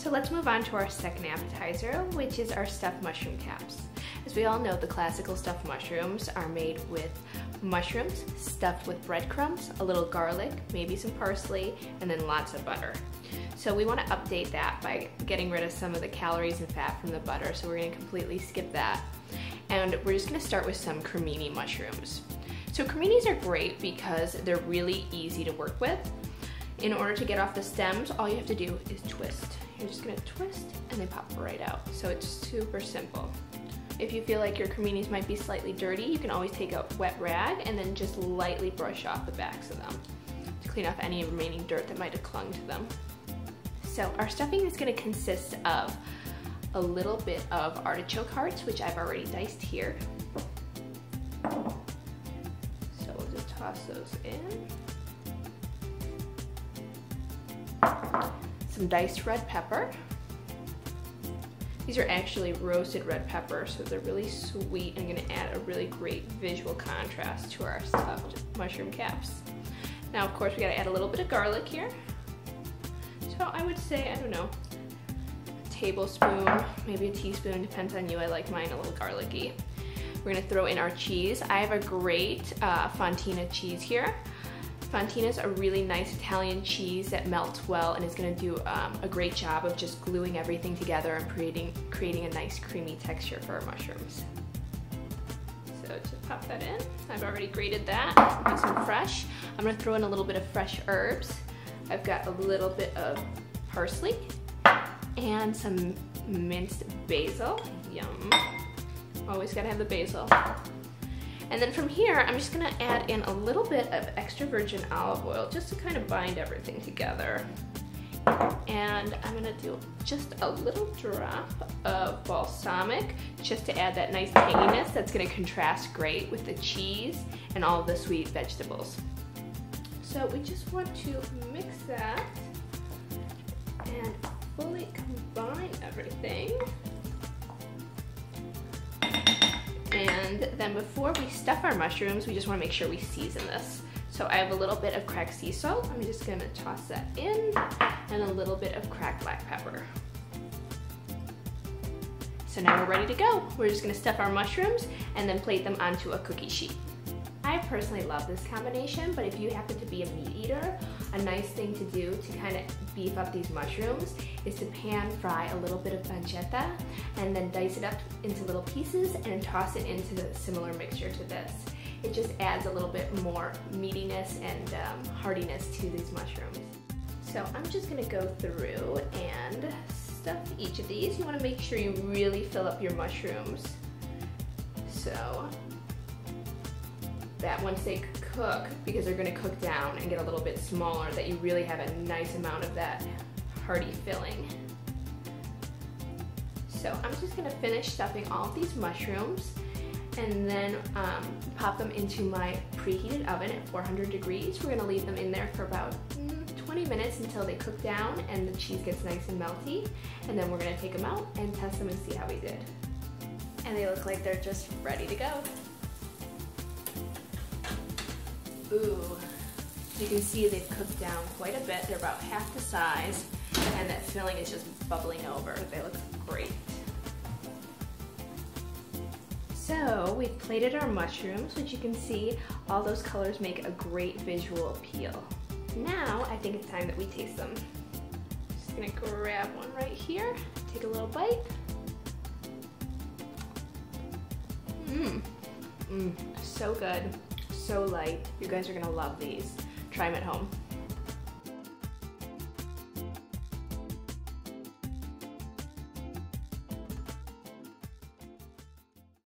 So let's move on to our second appetizer, which is our stuffed mushroom caps. As we all know, the classical stuffed mushrooms are made with mushrooms stuffed with breadcrumbs, a little garlic, maybe some parsley, and then lots of butter. So we want to update that by getting rid of some of the calories and fat from the butter, so we're going to completely skip that. And we're just going to start with some cremini mushrooms. So creminis are great because they're really easy to work with. In order to get off the stems, all you have to do is twist. You're just going to twist and they pop right out. So it's super simple. If you feel like your creminis might be slightly dirty, you can always take a wet rag and then just lightly brush off the backs of them to clean off any remaining dirt that might have clung to them. So our stuffing is going to consist of a little bit of artichoke hearts, which I've already diced here. So we'll just toss those in. Some diced red pepper. These are actually roasted red peppers, so they're really sweet and gonna add a really great visual contrast to our stuffed mushroom caps. Now, of course, we gotta add a little bit of garlic here. So I would say, I don't know, a tablespoon, maybe a teaspoon, depends on you. I like mine a little garlicky. We're gonna throw in our cheese. I have a great Fontina cheese here. Fontina is a really nice Italian cheese that melts well and is going to do a great job of just gluing everything together and creating a nice creamy texture for our mushrooms. So just pop that in. I've already grated that. Nice and fresh. I'm going to throw in a little bit of fresh herbs. I've got a little bit of parsley and some minced basil. Yum. Always got to have the basil. And then from here, I'm just gonna add in a little bit of extra virgin olive oil just to kind of bind everything together. And I'm gonna do just a little drop of balsamic just to add that nice tanginess that's gonna contrast great with the cheese and all of the sweet vegetables. So we just want to mix that and fully combine everything. And then before we stuff our mushrooms, we just want to make sure we season this. So I have a little bit of cracked sea salt. I'm just going to toss that in, and a little bit of cracked black pepper. So now we're ready to go. We're just going to stuff our mushrooms and then plate them onto a cookie sheet. I personally love this combination, but if you happen to be a meat eater, a nice thing to do to kind of beef up these mushrooms is to pan fry a little bit of pancetta and then dice it up into little pieces and toss it into a similar mixture to this. It just adds a little bit more meatiness and heartiness to these mushrooms. So I'm just gonna go through and stuff each of these. You wanna make sure you really fill up your mushrooms. So that once they cook, because they're gonna cook down and get a little bit smaller, that you really have a nice amount of that hearty filling. So I'm just gonna finish stuffing all of these mushrooms and then pop them into my preheated oven at 400 degrees. We're gonna leave them in there for about 20 minutes until they cook down and the cheese gets nice and melty. And then we're gonna take them out and test them and see how we did. And they look like they're just ready to go. Ooh, you can see they've cooked down quite a bit. They're about half the size, and that filling is just bubbling over. They look great. So we've plated our mushrooms, which you can see all those colors make a great visual appeal. Now I think it's time that we taste them. Just gonna grab one right here, take a little bite. So good. So light. You guys are gonna love these. Try them at home.